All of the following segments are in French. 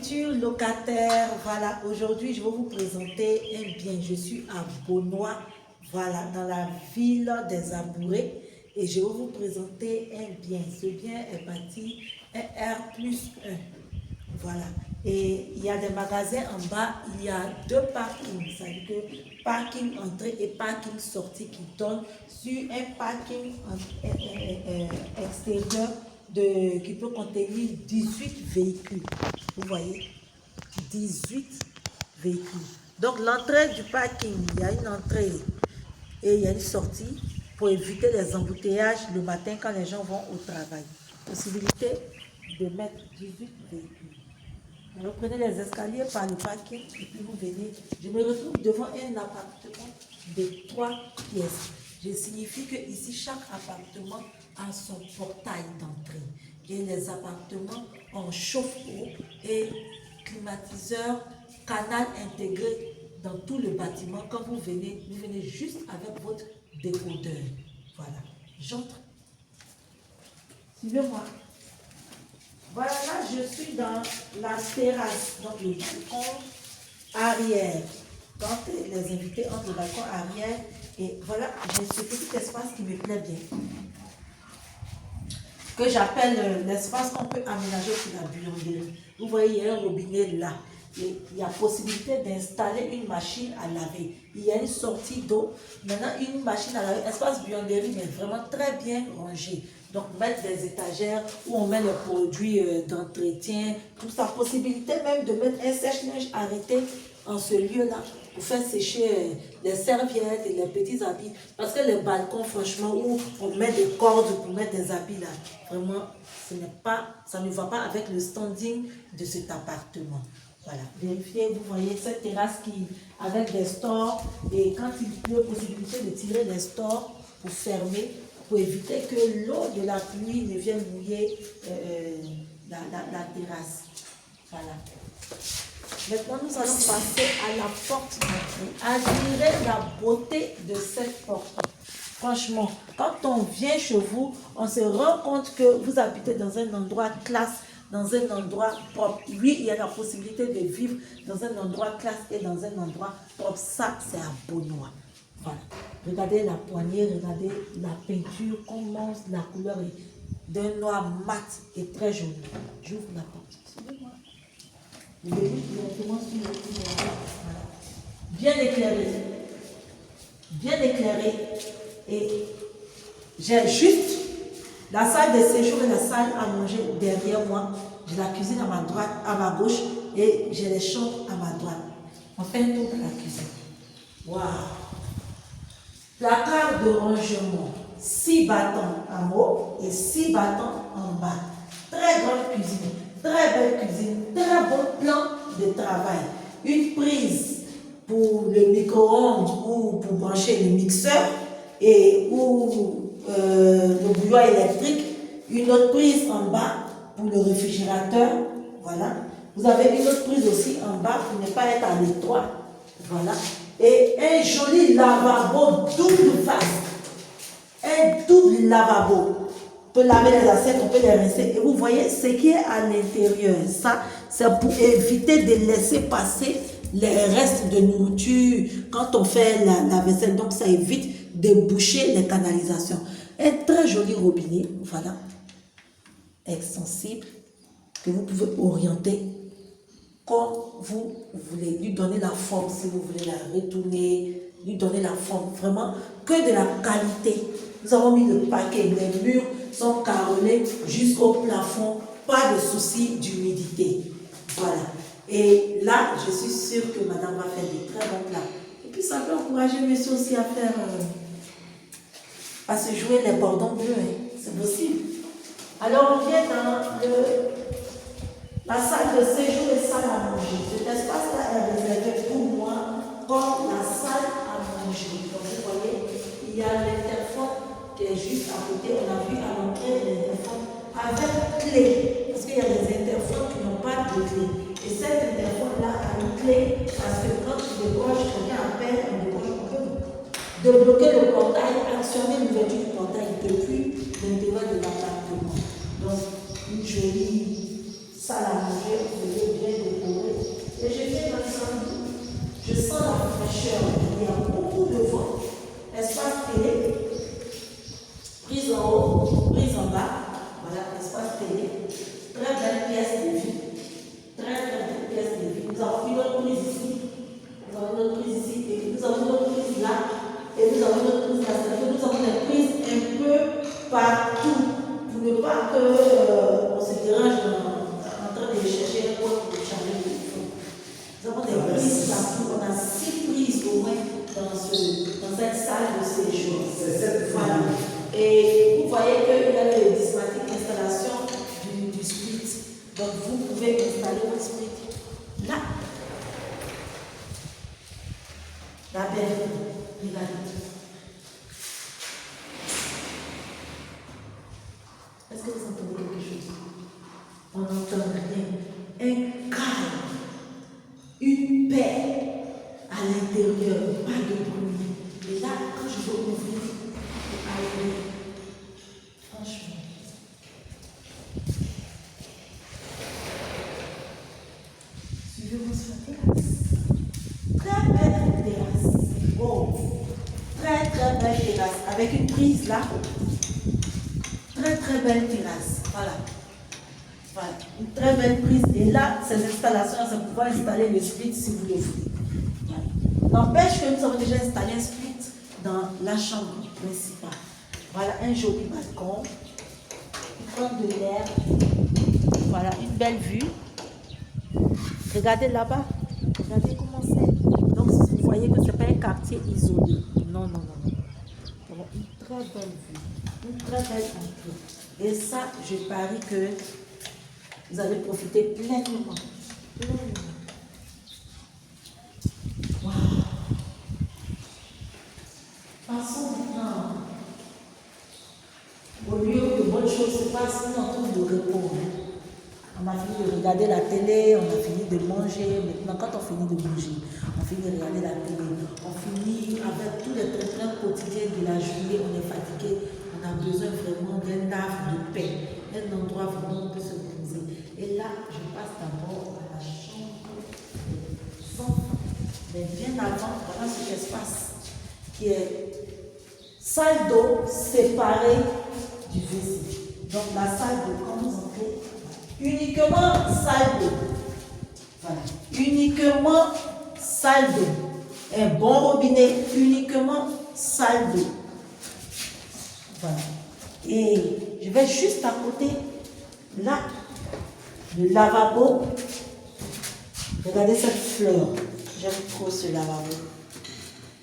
futurs locataires, voilà, aujourd'hui je vais vous présenter un bien. Je suis à Beaunois, voilà, dans la ville des Abourés, et je vais vous présenter un bien. Ce bien est bâti un R+1, voilà. Et il y a des magasins en bas, il y a deux parkings, c'est-à-dire que parking entrée et parking sortie qui donnent sur un parking extérieur qui peut contenir 18 véhicules. Vous voyez, 18 véhicules. Donc l'entrée du parking, il y a une entrée et il y a une sortie pour éviter les embouteillages le matin quand les gens vont au travail. Possibilité de mettre 18 véhicules. Vous prenez les escaliers par le parking et puis vous venez. Je me retrouve devant un appartement de 3 pièces. Je signifie que ici chaque appartement a son portail d'entrée. Et les appartements ont chauffe-eau et climatiseur, canal intégré dans tout le bâtiment. Quand vous venez juste avec votre décodeur. Voilà. J'entre. Suivez-moi. Voilà, là, je suis dans la terrasse, donc le balcon arrière. Quand les invités entrent le balcon arrière, et voilà, j'ai ce petit espace qui me plaît bien, que j'appelle l'espace qu'on peut aménager pour la buanderie. Vous voyez, il y a un robinet là. Et il y a possibilité d'installer une machine à laver. Il y a une sortie d'eau. Maintenant, une machine à laver, espace buanderie, mais vraiment très bien rangé. Donc, mettre des étagères où on met les produits d'entretien, tout ça. Possibilité même de mettre un sèche-linge arrêté en ce lieu-là pour faire sécher les serviettes et les petits habits. Parce que les balcons, franchement, où on met des cordes pour mettre des habits là, vraiment, ça ne va pas avec le standing de cet appartement. Voilà, vérifiez, vous voyez cette terrasse avec des stores, et quand il pleut, possibilité de tirer les stores pour fermer, pour éviter que l'eau de la pluie ne vienne mouiller la terrasse. Voilà. Maintenant, nous allons passer à la porte d'entrée. Admirez la beauté de cette porte. Franchement, quand on vient chez vous, on se rend compte que vous habitez dans un endroit classe, dans un endroit propre. Oui, il y a la possibilité de vivre dans un endroit classe et dans un endroit propre. Ça, c'est à Beaunois. Voilà. Regardez la poignée, regardez la peinture, comment la couleur est d'un noir mat et très joli. J'ouvre la porte. Suivez-moi. Vous voyez directement sur le couloir. Voilà. Bien éclairé. Bien éclairé. Et j'ai juste la salle de séjour et la salle à manger derrière moi. J'ai la cuisine à ma droite, à ma gauche, et j'ai les chambres à ma droite. On fait un tour de la cuisine. Waouh! Placard de rangement, 6 bâtons en haut et 6 bâtons en bas. Très grande cuisine, très belle cuisine, très bon plan de travail. Une prise pour le micro-ondes ou pour brancher le mixeur ou le bouillon électrique. Une autre prise en bas pour le réfrigérateur. Voilà. Vous avez une autre prise aussi en bas pour ne pas être à l'étroit. Voilà. Et un joli lavabo double face. Un double lavabo. On peut laver les assiettes, on peut les rincer. Et vous voyez ce qui est à l'intérieur. Ça, c'est pour éviter de laisser passer les restes de nourriture quand on fait la vaisselle. Donc, ça évite de boucher les canalisations. Un très joli robinet, voilà, extensible, que vous pouvez orienter comme vous voulez, lui donner la forme, si vous voulez la retourner, lui donner la forme, vraiment que de la qualité. Nous avons mis le paquet, les murs sont carrelés jusqu'au plafond, pas de souci d'humidité. Voilà. Et là, je suis sûre que madame va faire des très bons plats. Et puis ça peut encourager monsieur aussi à faire, à se jouer les cordons bleus, hein. C'est possible. Alors on vient dans la salle de séjour et salle à manger. Cet espace-là est réservé pour moi comme la salle à manger. Donc vous voyez, il y a l'interphone qui est juste à côté. On a vu à l'entrée l'interphone avec clé. Parce qu'il y a des interphones qui n'ont pas de clé. Et cet interphone-là a une clé parce que quand tu débranches, quelqu'un appelle, on débranche, on peut débloquer le portail, actionner l'ouverture du portail depuis l'intérieur de l'appartement. Donc, une jolie salle à manger, vous voyez bien Et je viens dans le salon, je sens la fraîcheur. Il y a beaucoup de vent. Espace télé, prise en haut, prise en bas. Voilà, espace télé. Très belle pièce de vie. Très belle pièce de vie. Nous avons une autre prise ici. Nous avons une autre prise ici. Et nous avons une autre prise là. Et nous avons une autre prise là. C'est-à-dire que nous avons des prises un peu partout. Pour ne pas qu'on se dérange en train de chercher un poste pour charger le téléphone. Nous avons des prises partout. On a 6 prises au moins dans cette salle de séjour. Voilà. Et vous voyez qu'il y a le dismatique installation du split. Donc vous pouvez installer votre split là. La belle, regardez. Est-ce que vous entendez quelque chose? On n'entend rien. Un calme, une paix à l'intérieur, pas de bruit. Et là, quand je vais ouvrir, allez, franchement. Suivez-moi sur la terrasse. Très belle terrasse. Oh, très belle terrasse. Avec une prise là. Très belle terrasse. Voilà. Voilà. Une très belle prise. Et là, ces installations, ça pouvoir installer le split si vous le voulez. Voilà. N'empêche que nous avons déjà installé un split dans la chambre principale. Voilà un joli balcon. Prendre de l'air. Voilà une belle vue. Regardez là-bas. Regardez comment c'est. Donc vous voyez que ce n'est pas un quartier isolé. Non. Nous avons une très belle vue. Une très belle entrée. Et ça, je parie que vous allez profiter pleinement. Wow. Passons maintenant au lieu où de bonnes choses se passent, nous on trouve de repos. On a fini de regarder la télé, on a fini de manger. Maintenant, quand on finit de manger, on finit de regarder la télé. On finit avec tous les trains quotidiens de la journée, on est fatigué. On a besoin vraiment d'un havre de paix, un endroit vraiment où on peut se reposer. Et là, je passe d'abord à la chambre des enfants. Mais bien avant, voilà cet espace qui est salle d'eau séparée du WC. Donc la salle d'eau, quand vous entrez, uniquement salle d'eau. Voilà. Uniquement salle d'eau. Un bon robinet, uniquement salle d'eau. Voilà. Et je vais juste à côté, là, le lavabo. Regardez cette fleur. J'aime trop ce lavabo.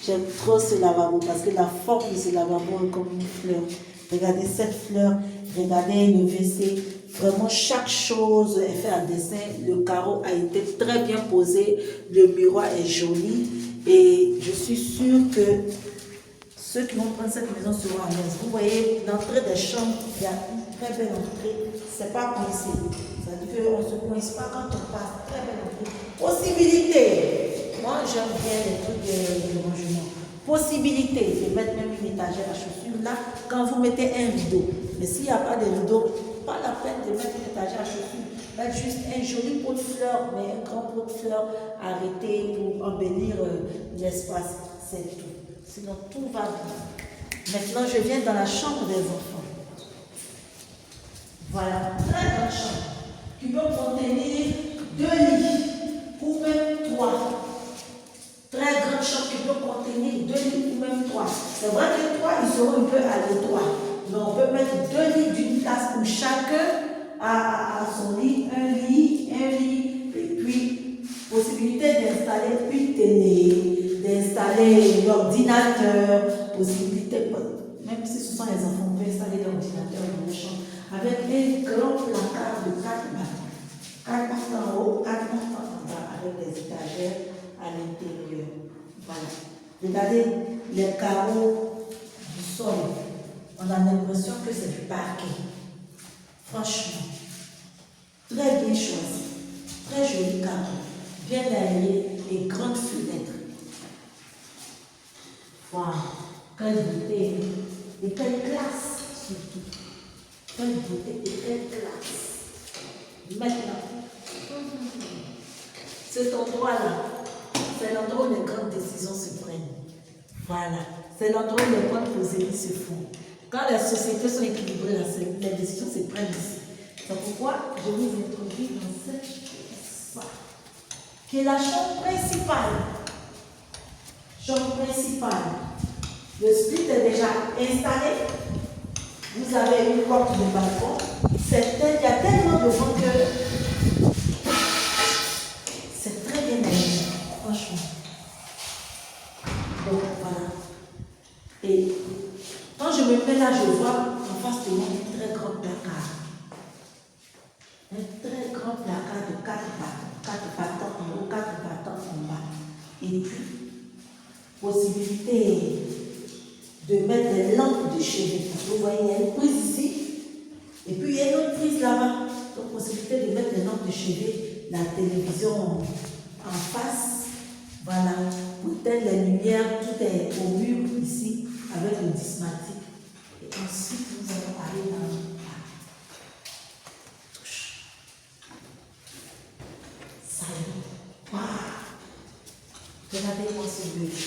J'aime trop ce lavabo parce que la forme de ce lavabo est comme une fleur. Regardez cette fleur. Regardez le WC. Vraiment, chaque chose est faite à dessin. Le carreau a été très bien posé. Le miroir est joli. Et je suis sûre que ceux qui vont prendre cette maison seront à l'aise. Vous voyez, l'entrée des chambres, il y a une très belle entrée. C'est pas coincé. C'est-à-dire qu'on ne se coince pas quand on passe. Très belle entrée. Possibilité. Moi, j'aime bien les trucs de rangement. Possibilité de mettre même une étagère à chaussures là, quand vous mettez un rideau. Mais s'il n'y a pas de rideau, pas la peine de mettre une étagère à chaussures. Mettre juste un joli pot de fleurs, mais un grand pot de fleurs arrêté pour embellir l'espace. C'est tout. Sinon, tout va bien. Maintenant, je viens dans la chambre des enfants. Voilà, très grande chambre qui peut contenir 2 lits ou même 3. Très grande chambre qui peut contenir 2 lits ou même 3. C'est vrai que 3, ils seront un peu aléatoires. Mais on peut mettre 2 lits d'une place où chacun a son lit, un lit, et puis possibilité d'installer une télé, d'installer l'ordinateur, possibilité, même si ce sont les enfants, on peut installer l'ordinateur dans le chambre, avec un grand placard de 4 bacs. 4 bacs en haut, 4 bacs en bas, avec des étagères à l'intérieur. Voilà. Regardez les carreaux du sol. On a l'impression que c'est du parquet. Franchement, très bien choisi. Très joli carreau. Bien aéré et grandes fenêtres. Waouh, quelle beauté et quelle classe surtout. Quelle beauté et quelle classe. Maintenant, Cet endroit-là, c'est l'endroit où les grandes décisions se prennent. Voilà. C'est l'endroit où les bonnes causeries se font. Quand les sociétés sont équilibrées, là, les décisions se prennent ici. C'est pourquoi je vous introduis dans cette pièce, qui est la chambre principale. Chambre principale. Le split est déjà installé. Vous avez une porte de balcon. Il y a tellement de vent que c'est très bien aligné, franchement. Donc voilà. Et quand je me mets là, je vois en face de moi un très grand placard. Un très grand placard de 4 battants en haut, 4 battants en bas. Et puis, possibilité de mettre des lampes de chevet. Vous voyez, il y a une prise ici. Et puis, il y a une autre prise là-bas. Donc, possibilité de mettre des lampes de chevet, la télévision en face. Voilà. Peut-être les lumières, tout est au mur ici, avec le dismatique. Et ensuite, nous allons aller dans le salon. Waouh! Regardez-moi ce meuble.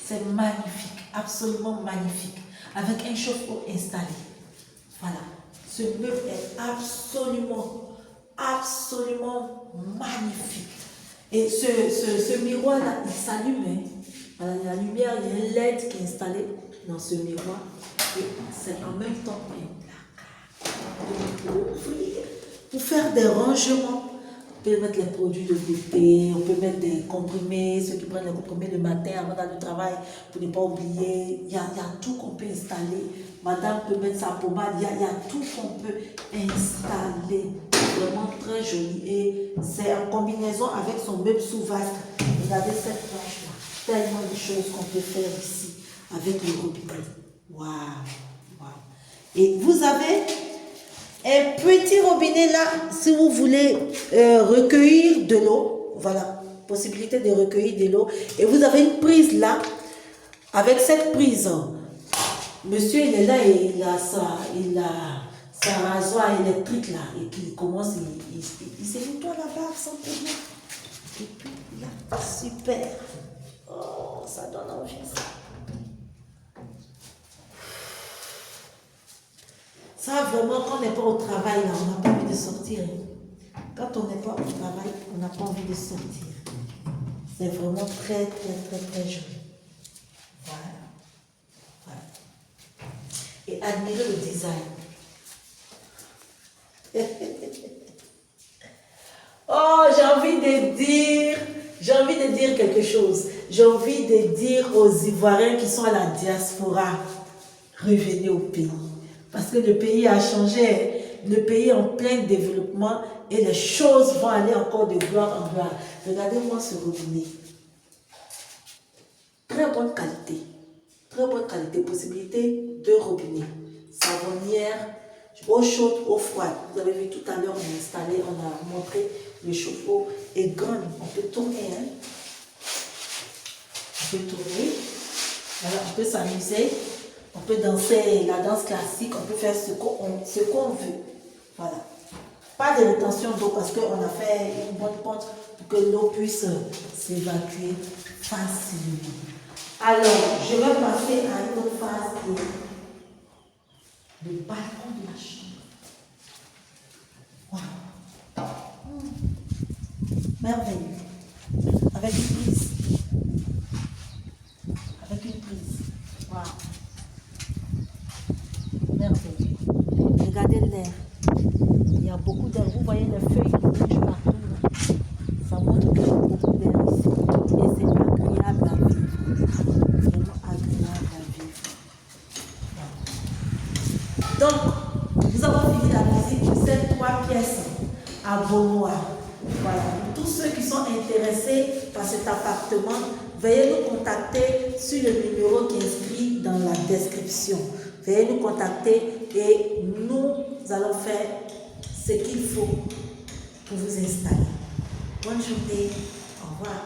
C'est magnifique, absolument magnifique, avec un chauffe-eau installé. Voilà. Ce meuble est absolument magnifique. Et ce miroir-là, il s'allume. Hein. Voilà, la lumière, il y a un LED qui est installé dans ce miroir. Et c'est en même temps un placard. Pour faire des rangements. On peut mettre les produits de beauté, on peut mettre des comprimés, ceux qui prennent les comprimés le matin avant d'aller au travail, pour ne pas oublier. Il y a tout qu'on peut installer. Madame peut mettre sa pommade, il y a tout qu'on peut installer. Vraiment très joli. Et c'est en combinaison avec son meuble sous vasque. Regardez cette planche-là. Tellement de choses qu'on peut faire ici avec le robinet. Waouh! Waouh! Et vous avez un petit robinet là, si vous voulez recueillir de l'eau. Voilà, possibilité de recueillir de l'eau. Et vous avez une prise là. Avec cette prise, monsieur il est là et il a sa rasoir électrique là. Et puis il commence, il se nettoie la barbe sans problème. Et puis là, super. Oh, ça donne envie ça. Ça, vraiment, quand on n'est pas au travail, là, on n'a pas envie de sortir. Quand on n'est pas au travail, on n'a pas envie de sortir. C'est vraiment très joli. Voilà. Voilà. Et admirez le design. Oh, j'ai envie de dire quelque chose. J'ai envie de dire aux Ivoiriens qui sont à la diaspora, revenez au pays. Parce que le pays a changé, le pays est en plein développement et les choses vont aller encore de gloire en gloire. Regardez-moi ce robinet. Très bonne qualité, possibilité de robinet. Savonnière, eau chaude, eau froide. Vous avez vu tout à l'heure, on a installé, on a montré le chauffe-eau est grand. On peut tourner, hein. On peut tourner. Voilà, on peut s'amuser. On peut danser la danse classique, on peut faire ce qu'on veut. Voilà. Pas de rétention d'eau parce qu'on a fait une bonne pente pour que l'eau puisse s'évacuer facilement. Alors, je vais passer à une autre phase qui est le balcon de la chambre. Waouh! Merveilleux. Avec une prise. Waouh! Merveilleux. Regardez l'air. Il y a beaucoup d'air. Vous voyez les feuilles qui bougent partout. Là. Ça montre qu'il y a beaucoup d'air ici. Et c'est agréable à vivre. Vraiment agréable à vivre. Voilà. Donc, nous avons fini la visite de ces 3 pièces à Beaunois. Voilà. Pour tous ceux qui sont intéressés par cet appartement, veuillez nous contacter sur le numéro qui est inscrit dans la description. Veuillez nous contacter et nous allons faire ce qu'il faut pour vous installer. Bonne journée. Au revoir.